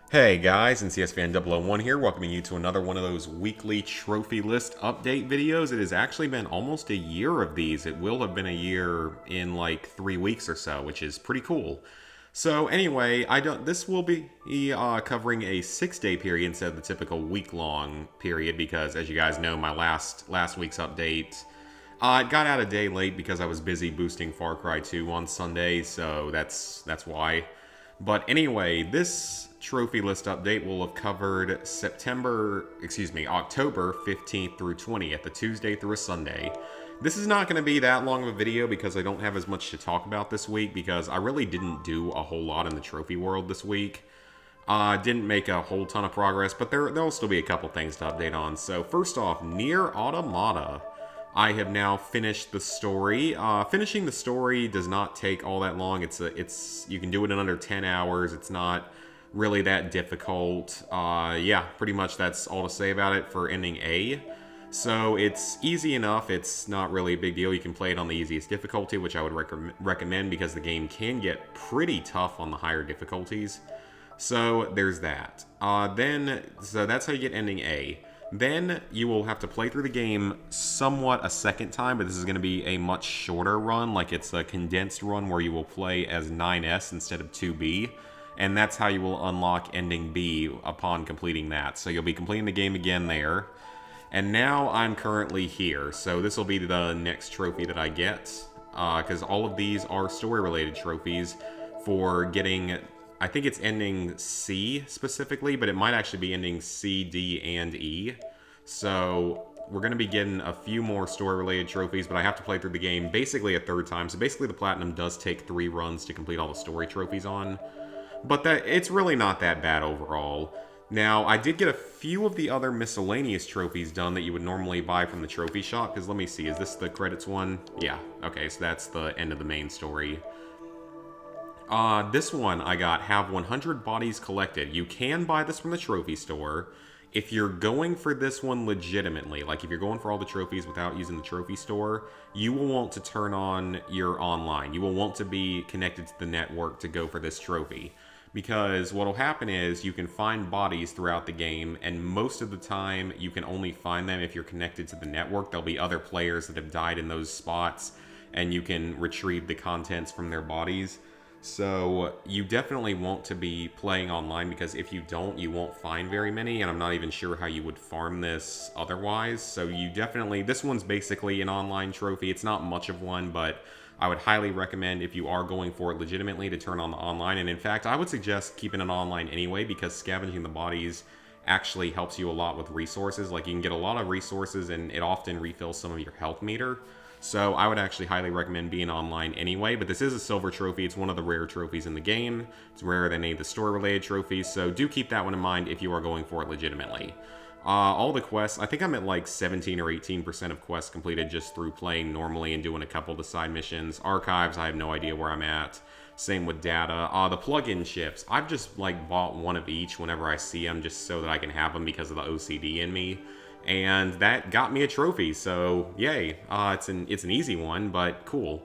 Hey guys, NCS Fan 001 here, welcoming you to another one of those weekly trophy list update videos. It has actually been almost a year of these. It will have been a year in like 3 weeks or so, which is pretty cool. So anyway, this will be covering a 6-day period instead of the typical week-long period because, as you guys know, my last week's update it got out a day late because I was busy boosting Far Cry 2 on Sunday, so that's why. But anyway, this trophy list update will have covered October 15th through 20th, a Tuesday through a Sunday. This is not going to be that long of a video because I don't have as much to talk about this week because I really didn't do a whole lot in the trophy world this week. Didn't make a whole ton of progress, but there'll still be a couple things to update on. So first off, Nier Automata. I have now finished the story. Finishing the story does not take all that long. You can do it in under 10 hours. It's not really that difficult. Yeah, pretty much that's all to say about it for ending A. So it's easy enough. It's not really a big deal. You can play it on the easiest difficulty, which I would recommend because the game can get pretty tough on the higher difficulties. So there's that. So that's how you get ending A. Then you will have to play through the game somewhat a second time, but this is going to be a much shorter run, like it's a condensed run where you will play as 9S instead of 2B, and that's how you will unlock ending B upon completing that. So you'll be completing the game again there. And now I'm currently here, so this will be the next trophy that I get, because all of these are story-related trophies for getting... I think it's ending C specifically, but it might actually be ending C, D, and E. So we're going to be getting a few more story-related trophies, but I have to play through the game basically a third time. So basically the Platinum does take 3 runs to complete all the story trophies on. But it's really not that bad overall. Now, I did get a few of the other miscellaneous trophies done that you would normally buy from the trophy shop. Because let me see, is this the credits one? Yeah, okay, so that's the end of the main story. This one I got, have 100 bodies collected. You can buy this from the trophy store. If you're going for this one legitimately, like if you're going for all the trophies without using the trophy store, you will want to turn on your online. You will want to be connected to the network to go for this trophy. Because what will happen is you can find bodies throughout the game, and most of the time you can only find them if you're connected to the network. There'll be other players that have died in those spots, and you can retrieve the contents from their bodies. So you definitely want to be playing online because if you don't, you won't find very many, and I'm not even sure how you would farm this otherwise. So this one's basically an online trophy. It's not much of one, but I would highly recommend if you are going for it legitimately to turn on the online. And in fact, I would suggest keeping it online anyway because scavenging the bodies actually helps you a lot with resources. Like you can get a lot of resources and it often refills some of your health meter. So I would actually highly recommend being online anyway, but this is a silver trophy. It's one of the rare trophies in the game. It's rarer than any of the story-related trophies, so do keep that one in mind if you are going for it legitimately. All the quests, I think I'm at like 17 or 18% of quests completed just through playing normally and doing a couple of the side missions. Archives, I have no idea where I'm at. Same with data. The plug-in ships, I've just like bought one of each whenever I see them just so that I can have them because of the OCD in me. And that got me a trophy, so yay. It's an easy one, but cool.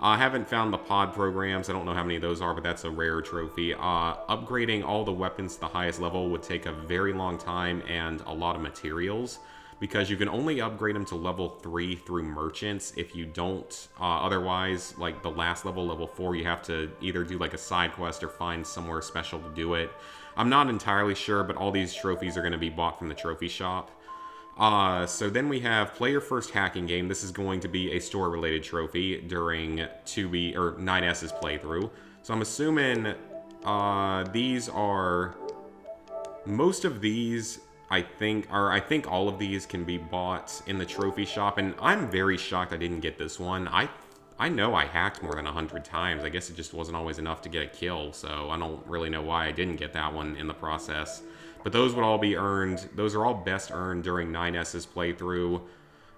I haven't found the pod programs. I don't know how many of those are, but that's a rare trophy. Upgrading all the weapons to the highest level would take a very long time and a lot of materials because you can only upgrade them to level 3 through merchants. If you don't, otherwise, like the last level, level 4, you have to either do like a side quest or find somewhere special to do it. I'm not entirely sure, but all these trophies are going to be bought from the trophy shop. So then we have Play Your First Hacking Game. This is going to be a store-related trophy during 2B or 9S's playthrough. So I'm assuming most of these, I think all of these can be bought in the trophy shop, and I'm very shocked I didn't get this one. I know I hacked more than 100 times. I guess it just wasn't always enough to get a kill, so I don't really know why I didn't get that one in the process. But those would all be earned. Those are all best earned during 9S's playthrough.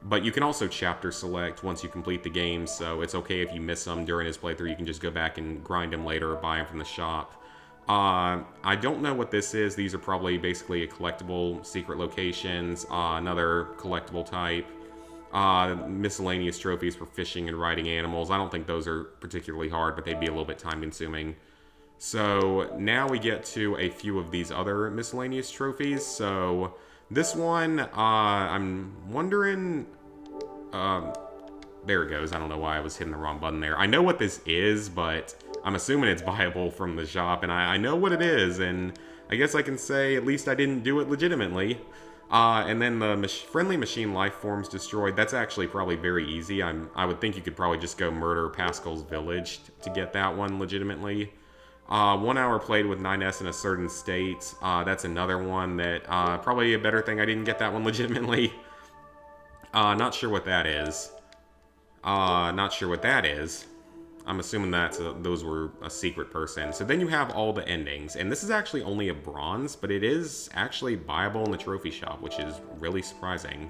But you can also chapter select once you complete the game, so it's okay if you miss them during his playthrough. You can just go back and grind them later or buy them from the shop. I don't know what this is. These are probably basically a collectible, secret locations, another collectible type. Miscellaneous trophies for fishing and riding animals. I don't think those are particularly hard, but they'd be a little bit time consuming. So now we get to a few of these other miscellaneous trophies. So this one, I'm wondering... there it goes. I don't know why I was hitting the wrong button there. I know what this is, but I'm assuming it's buyable from the shop, and I know what it is, and I guess I can say at least I didn't do it legitimately. And then the friendly machine life forms destroyed. That's actually probably very easy. I would think you could probably just go murder Pascal's village to get that one legitimately. 1 hour played with 9S in a certain state. That's another one that probably a better thing I didn't get that one legitimately. Not sure what that is. Not sure what that is. I'm assuming those were a secret person. So then you have all the endings. And this is actually only a bronze, but it is actually buyable in the trophy shop, which is really surprising.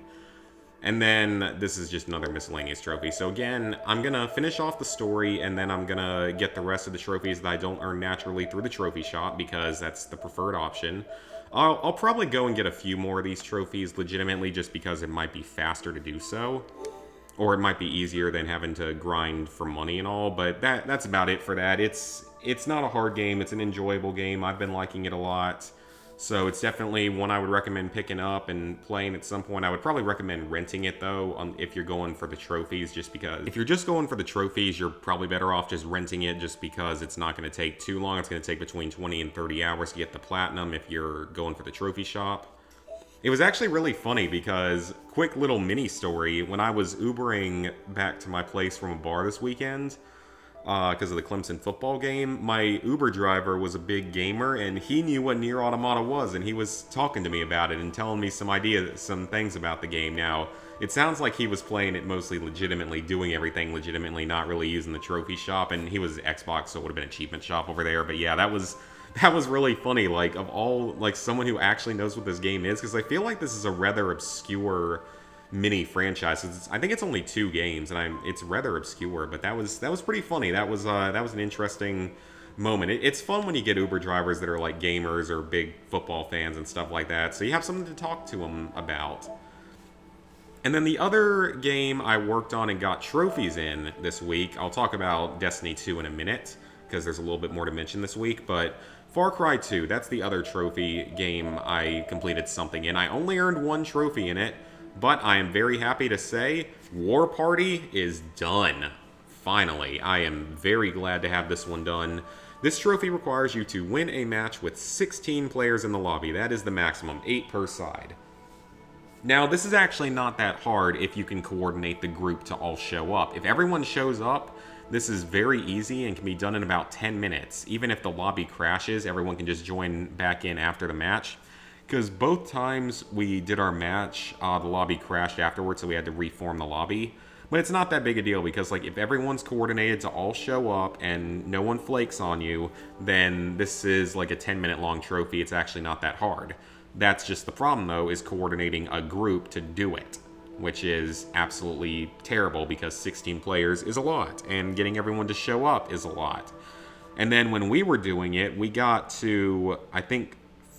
And then this is just another miscellaneous trophy. So again, I'm going to finish off the story, and then I'm going to get the rest of the trophies that I don't earn naturally through the trophy shop, because that's the preferred option. I'll probably go and get a few more of these trophies legitimately, just because it might be faster to do so. Or it might be easier than having to grind for money and all, but that's about it for that. It's not a hard game. It's an enjoyable game. I've been liking it a lot. So it's definitely one I would recommend picking up and playing at some point. I would probably recommend renting it, though, if you're going for the trophies, just because... If you're just going for the trophies, you're probably better off just renting it, just because it's not going to take too long. It's going to take between 20 and 30 hours to get the platinum if you're going for the trophy shop. It was actually really funny because, quick little mini story, when I was Ubering back to my place from a bar this weekend, because of the Clemson football game, my Uber driver was a big gamer, and he knew what Nier Automata was, and he was talking to me about it and telling me some things about the game. Now, it sounds like he was playing it mostly legitimately, doing everything legitimately, not really using the trophy shop, and he was Xbox, so it would have been achievement shop over there, but yeah, that was really funny, like, of all, like, someone who actually knows what this game is, because I feel like this is a rather obscure mini franchise. I think it's only 2 games, and it's rather obscure, but that was pretty funny. That was an interesting moment. It's fun when you get Uber drivers that are, like, gamers or big football fans and stuff like that, so you have something to talk to them about. And then the other game I worked on and got trophies in this week, I'll talk about Destiny 2 in a minute, because there's a little bit more to mention this week, but Far Cry 2, that's the other trophy game I completed something in. I only earned 1 trophy in it, but I am very happy to say War Party is done. Finally, I am very glad to have this one done. This trophy requires you to win a match with 16 players in the lobby. That is the maximum, 8 per side. Now, this is actually not that hard if you can coordinate the group to all show up. If everyone shows up, this is very easy and can be done in about 10 minutes. Even if the lobby crashes, everyone can just join back in after the match. Because both times we did our match, the lobby crashed afterwards, so we had to reform the lobby. But it's not that big a deal, because like if everyone's coordinated to all show up and no one flakes on you, then this is like a 10-minute long trophy. It's actually not that hard. That's just the problem, though, is coordinating a group to do it, which is absolutely terrible because 16 players is a lot, and getting everyone to show up is a lot. And then when we were doing it, we got to, I think,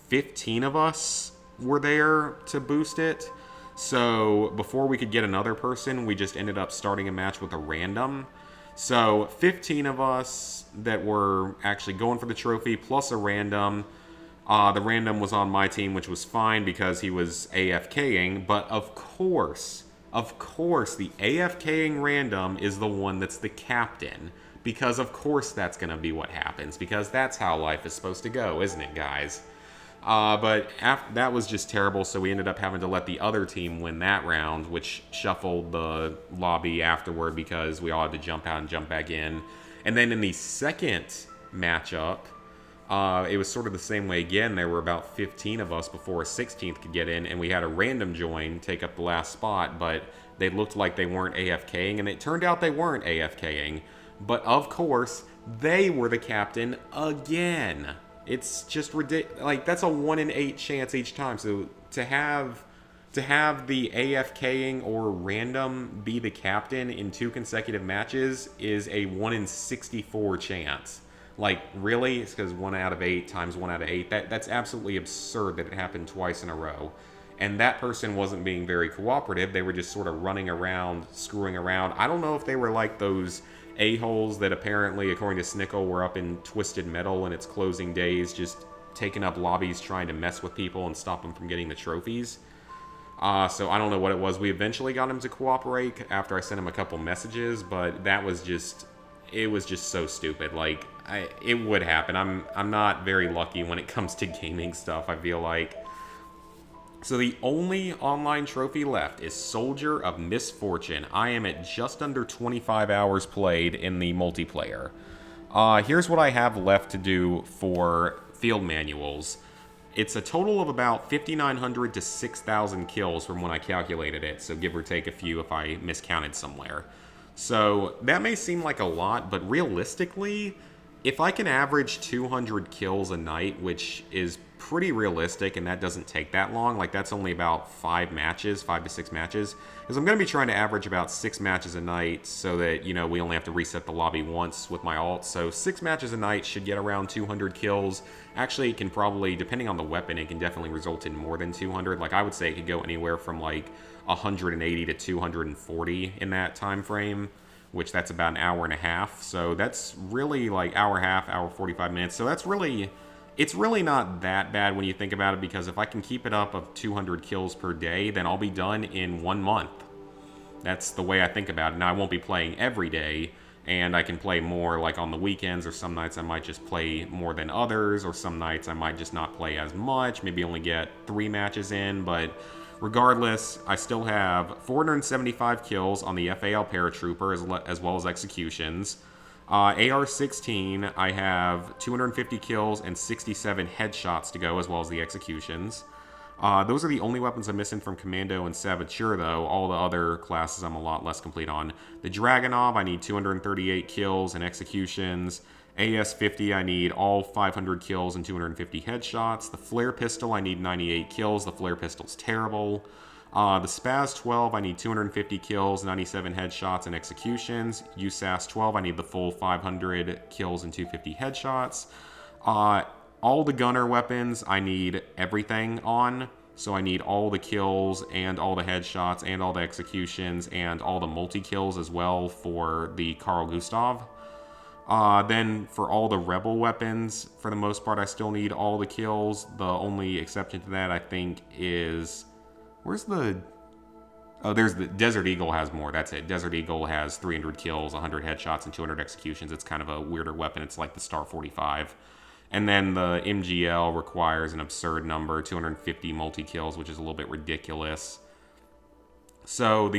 15 of us were there to boost it. So before we could get another person, we just ended up starting a match with a random. So 15 of us that were actually going for the trophy, plus a random. The random was on my team, which was fine because he was AFKing, but of course, the AFKing random is the one that's the captain, because of course that's going to be what happens, because that's how life is supposed to go, isn't it, guys? But that was just terrible, so we ended up having to let the other team win that round, which shuffled the lobby afterward because we all had to jump out and jump back in. And then in the second matchup, it was sort of the same way again. There were about 15 of us before a 16th could get in, and we had a random join take up the last spot, but they looked like they weren't AFKing, and it turned out they weren't AFKing. But of course, they were the captain again. It's just ridiculous. Like, that's a 1 in 8 chance each time. So to have the AFKing or random be the captain in 2 consecutive matches is a 1 in 64 chance. Like, really? It's because 1 out of 8 times 1 out of 8. That's absolutely absurd that it happened twice in a row. And that person wasn't being very cooperative. They were just sort of running around, screwing around. I don't know if they were like those a-holes that apparently, according to Snickle, were up in Twisted Metal in its closing days, just taking up lobbies trying to mess with people and stop them from getting the trophies. So I don't know what it was. We eventually got him to cooperate after I sent him a couple messages, but that was just, it was just so stupid. Like, it would happen. I'm not very lucky when it comes to gaming stuff, I feel like. So the only online trophy left is Soldier of Misfortune. I am at just under 25 hours played in the multiplayer. Here's what I have left to do for field manuals. It's a total of about 5,900 to 6,000 kills from when I calculated it, so give or take a few if I miscounted somewhere. So that may seem like a lot, but realistically, if I can average 200 kills a night, which is pretty realistic, and that doesn't take that long, like that's only about 5 to 6 matches, because I'm going to be trying to average about 6 matches a night so that, you know, we only have to reset the lobby once with my ult. So 6 matches a night should get around 200 kills. Actually, it can probably, depending on the weapon, it can definitely result in more than 200. Like, I would say it could go anywhere from like 180 to 240 in that time frame, which that's about an hour and a half. So that's really like hour and a half, hour 45 minutes. So that's really, it's really not that bad when you think about it, because if I can keep it up of 200 kills per day, then I'll be done in 1 month. That's the way I think about it. Now, I won't be playing every day, and I can play more like on the weekends, or some nights I might just play more than others, or some nights I might just not play as much, maybe only get 3 matches in, but regardless, I still have 475 kills on the FAL Paratrooper as well as executions. AR-16, I have 250 kills and 67 headshots to go, as well as the executions. Those are the only weapons I'm missing from Commando and Saboteur, though. All the other classes I'm a lot less complete on. The Dragunov, I need 238 kills and executions. AS-50, I need all 500 kills and 250 headshots. The Flare Pistol, I need 98 kills. The Flare Pistol's terrible. The Spaz-12, I need 250 kills, 97 headshots, and executions. USAS-12, I need the full 500 kills and 250 headshots. All the gunner weapons, I need everything on. So I need all the kills and all the headshots and all the executions and all the multi-kills as well for the Carl Gustav. Then for all the rebel weapons, for the most part, I still need all the kills. The only exception to that, I think, is... Where's the... Oh, there's the... Desert Eagle has more. That's it. Desert Eagle has 300 kills, 100 headshots, and 200 executions. It's kind of a weirder weapon. It's like the Star 45. And then the MGL requires an absurd number, 250 multi-kills, which is a little bit ridiculous. So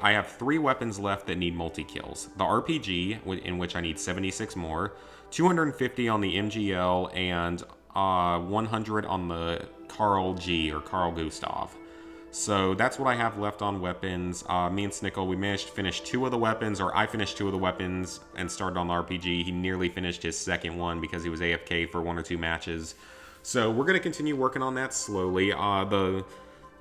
I have 3 weapons left that need multi-kills. The RPG, in which I need 76 more, 250 on the MGL, and 100 on the Carl G, or Carl Gustav. So that's what I have left on weapons. Me and Snickle, we managed to finish 2 of the weapons, or I finished 2 of the weapons and started on the RPG. He nearly finished his second one because he was AFK for 1 or 2 matches. So we're going to continue working on that slowly.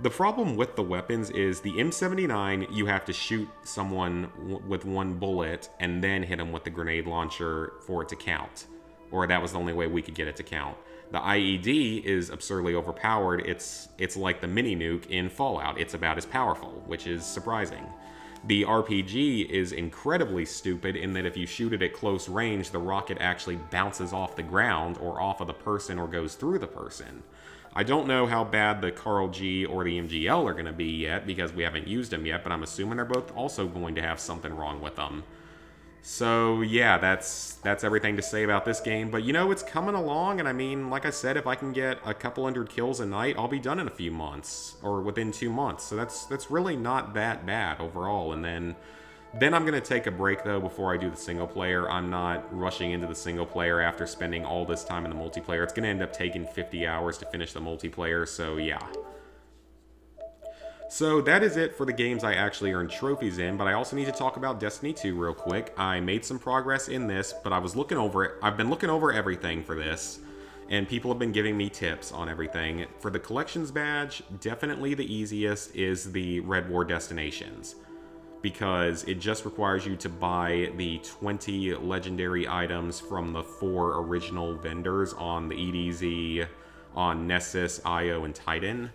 The problem with the weapons is the M79, you have to shoot someone with 1 bullet and then hit them with the grenade launcher for it to count. Or that was the only way we could get it to count. The IED is absurdly overpowered. It's like the mini nuke in Fallout. It's about as powerful, which is surprising. The RPG is incredibly stupid in that if you shoot it at close range, the rocket actually bounces off the ground or off of the person or goes through the person. I don't know how bad the Carl G or the MGL are going to be yet because we haven't used them yet, but I'm assuming they're both also going to have something wrong with them. So yeah, that's everything to say about this game. But you know, it's coming along, and I mean, like I said, if I can get a couple hundred kills a night, I'll be done in a few months, or within 2 months. So that's really not that bad overall. And then I'm going to take a break, though, before I do the single player. I'm not rushing into the single player after spending all this time in the multiplayer. It's going to end up taking 50 hours to finish the multiplayer, so yeah. So that is it for the games I actually earned trophies in, but I also need to talk about Destiny 2 real quick. I made some progress in this, but I was looking over it. I've been looking over everything for this, and people have been giving me tips on everything. For the collections badge, definitely the easiest is the Red War destinations, because it just requires you to buy the 20 legendary items from the 4 original vendors on the EDZ, on Nessus, Io, and Titan.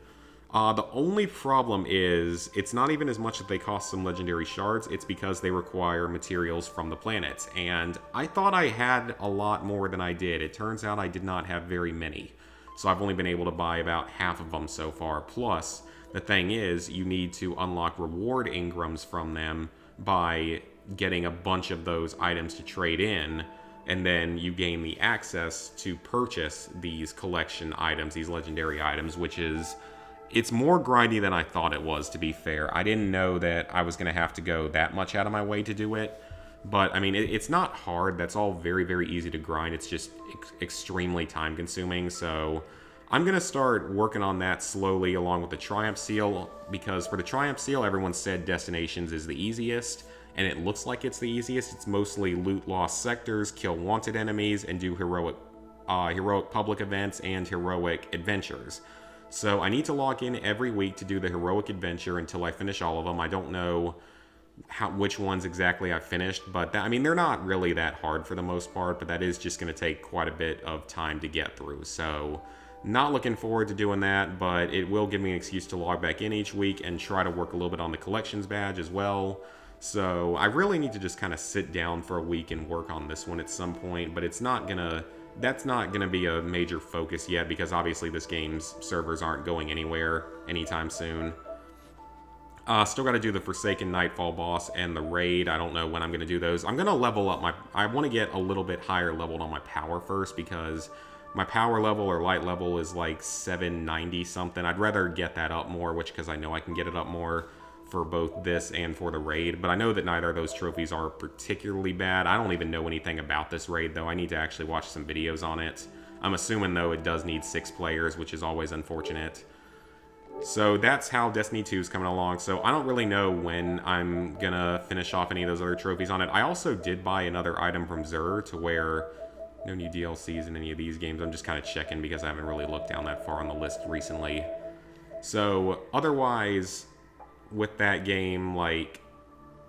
The only problem is it's not even as much that they cost some legendary shards, it's because they require materials from the planets. And I thought I had a lot more than I did. It turns out I did not have very many. So I've only been able to buy about half of them so far. Plus, the thing is, you need to unlock reward engrams from them by getting a bunch of those items to trade in, and then you gain the access to purchase these collection items, these legendary items, which is... It's more grindy than I thought it was, to be fair. I didn't know that I was going to have to go that much out of my way to do it. But, I mean, it's not hard. That's all very, very easy to grind. It's just extremely time-consuming. So, I'm going to start working on that slowly along with the Triumph Seal. Because for the Triumph Seal, everyone said Destinations is the easiest. And it looks like it's the easiest. It's mostly loot lost sectors, kill wanted enemies, and do heroic public events and heroic adventures. So I need to log in every week to do the heroic adventure until I finish all of them. I don't know which ones exactly I finished, but I mean, they're not really that hard for the most part, but that is just going to take quite a bit of time to get through. So not looking forward to doing that, but it will give me an excuse to log back in each week and try to work a little bit on the collections badge as well. So I really need to just kind of sit down for a week and work on this one at some point, but that's not going to be a major focus yet, because obviously this game's servers aren't going anywhere anytime soon. Still got to do the Forsaken Nightfall boss and the raid. I don't know when I'm going to do those. I'm going to level up I want to get a little bit higher leveled on my power first, because my power level or light level is like 790 something. I'd rather get that up more, because I know I can get it up more for both this and for the raid, but I know that neither of those trophies are particularly bad. I don't even know anything about this raid, though. I need to actually watch some videos on it. I'm assuming, though, it does need 6 players, which is always unfortunate. So that's how Destiny 2 is coming along. So I don't really know when I'm gonna finish off any of those other trophies on it. I also did buy another item from Xur, to where no new DLCs in any of these games. I'm just kind of checking because I haven't really looked down that far on the list recently. So otherwise, with that game, like,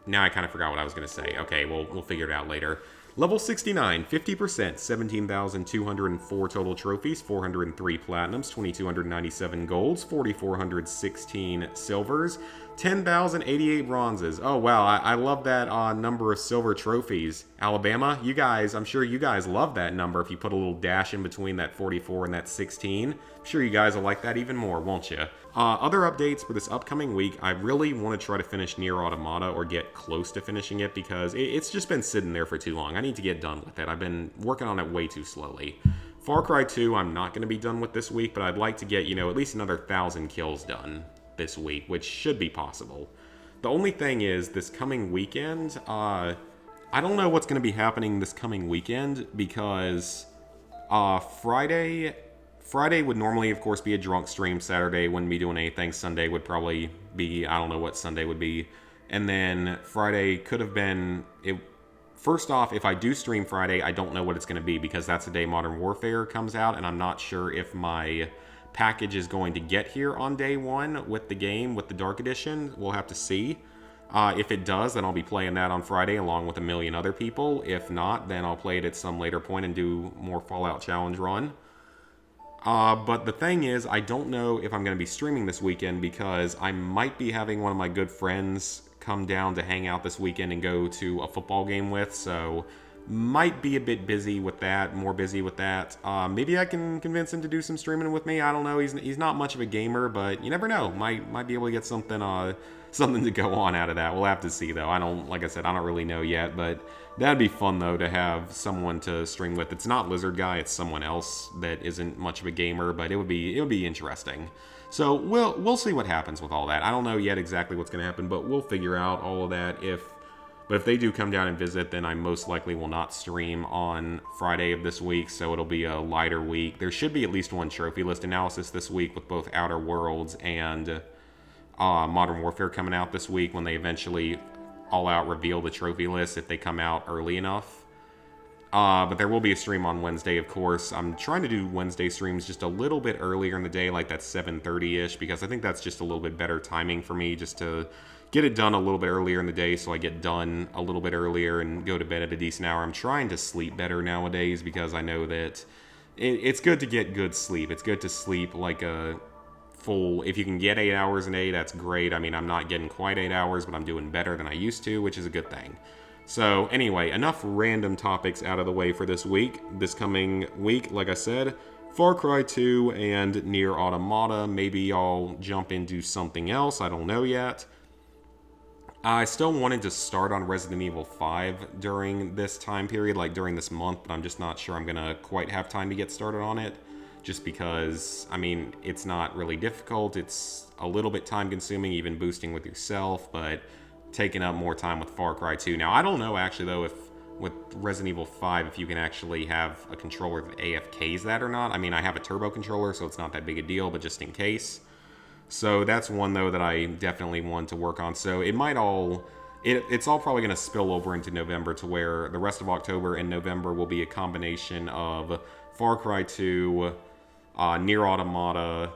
now I kind of forgot what I was going to say. Okay, we'll figure it out later. Level 69, 50%, 17,204 total trophies, 403 platinums, 2,297 golds, 4,416 silvers, 10,088 bronzes. Oh, wow, I love that number of silver trophies. Alabama, you guys, I'm sure you guys love that number if you put a little dash in between that 44 and that 16. I'm sure you guys will like that even more, won't you? Other updates for this upcoming week, I really want to try to finish Nier Automata, or get close to finishing it, because it's just been sitting there for too long. I need to get done with it. I've been working on it way too slowly. Far Cry 2, I'm not going to be done with this week, but I'd like to get, at least another 1,000 kills done this week, which should be possible. The only thing is, this coming weekend, I don't know what's going to be happening this coming weekend, because Friday would normally, of course, be a drunk stream. Saturday wouldn't be doing anything. Sunday would probably be, I don't know what Sunday would be. And then Friday could have been... First off, if I do stream Friday, I don't know what it's going to be, because that's the day Modern Warfare comes out, and I'm not sure if my package is going to get here on day 1 with the game, with the Dark Edition. We'll have to see. If it does, then I'll be playing that on Friday along with a million other people. If not, then I'll play it at some later point and do more Fallout Challenge run. But the thing is, I don't know if I'm going to be streaming this weekend, because I might be having one of my good friends come down to hang out this weekend and go to a football game with, so might be a bit busy with that, more busy with that. Maybe I can convince him to do some streaming with me. I don't know. He's not much of a gamer, but you never know. Might be able to get something to go on out of that. We'll have to see, though. Like I said, I don't really know yet, but that'd be fun, though, to have someone to stream with. It's not Lizard Guy, it's someone else that isn't much of a gamer, but it would be interesting. So we'll see what happens with all that. I don't know yet exactly what's going to happen, but we'll figure out all of that. But if they do come down and visit, then I most likely will not stream on Friday of this week, so it'll be a lighter week. There should be at least one trophy list analysis this week, with both Outer Worlds and Modern Warfare coming out this week, when they eventually all out reveal the trophy list, if they come out early enough. But there will be a stream on Wednesday, of course. I'm trying to do Wednesday streams just a little bit earlier in the day, like that 7:30-ish, because I think that's just a little bit better timing for me, just to get it done a little bit earlier in the day, so I get done a little bit earlier and go to bed at a decent hour. I'm trying to sleep better nowadays, because I know that it's good to get good sleep. It's good to sleep like a full. If you can get 8 hours a day, that's great. I mean, I'm not getting quite 8 hours, but I'm doing better than I used to, which is a good thing. So anyway, enough random topics out of the way for this week. This coming week, like I said, Far Cry 2 and Nier Automata. Maybe I'll jump into something else. I don't know yet. I still wanted to start on Resident Evil 5 during this time period, like during this month, but I'm just not sure I'm going to quite have time to get started on it. Just because, I mean, it's not really difficult. It's a little bit time consuming, even boosting with yourself, but taking up more time with Far Cry 2. Now, I don't know actually though if with Resident Evil 5 if you can actually have a controller that AFKs that or not. I mean, I have a turbo controller, so it's not that big a deal, but just in case. So that's one though that I definitely want to work on. So it might all it's all probably going to spill over into November, to where the rest of October and November will be a combination of Far Cry 2, Nier Automata,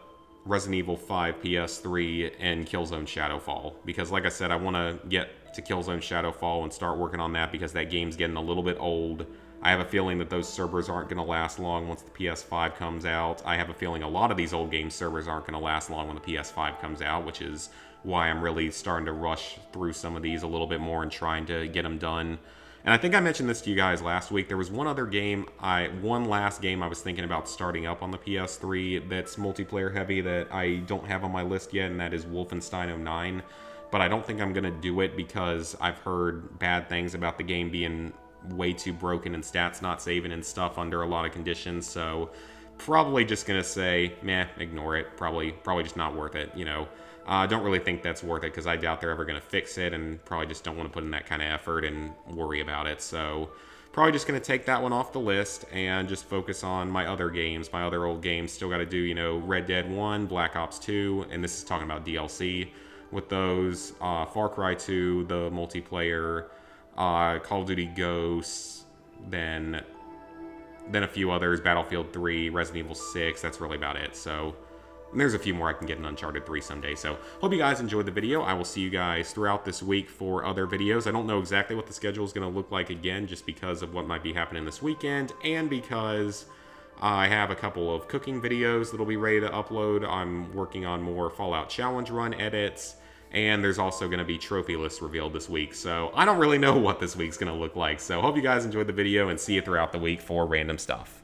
Resident Evil 5 PS3, and Killzone Shadowfall. Because like I said, I want to get to Killzone Shadowfall and start working on that, because that game's getting a little bit old. I have a feeling that those servers aren't going to last long once the PS5 comes out. I have a feeling a lot of these old game servers aren't going to last long when the PS5 comes out, which is why I'm really starting to rush through some of these a little bit more and trying to get them done. And I think I mentioned this to you guys last week. There was one last game I was thinking about starting up on the PS3 that's multiplayer heavy that I don't have on my list yet, and that is Wolfenstein 09. But I don't think I'm going to do it because I've heard bad things about the game being way too broken and stats not saving and stuff under a lot of conditions. So probably just going to say, meh, ignore it. Probably just not worth it, you know. I don't really think that's worth it because I doubt they're ever going to fix it, and probably just don't want to put in that kind of effort and worry about it. So probably just going to take that one off the list and just focus on my other games, my other old games. Still got to do, you know, Red Dead 1, Black Ops 2, and this is talking about DLC with those, Far Cry 2, the multiplayer, Call of Duty Ghosts, then a few others, Battlefield 3, Resident Evil 6, that's really about it. So and there's a few more I can get in Uncharted 3 someday. So hope you guys enjoyed the video. I will see you guys throughout this week for other videos. I don't know exactly what the schedule is going to look like again, just because of what might be happening this weekend, and because I have a couple of cooking videos that'll be ready to upload. I'm working on more Fallout Challenge Run edits, and there's also going to be trophy lists revealed this week. So I don't really know what this week's going to look like. So hope you guys enjoyed the video, and see you throughout the week for random stuff.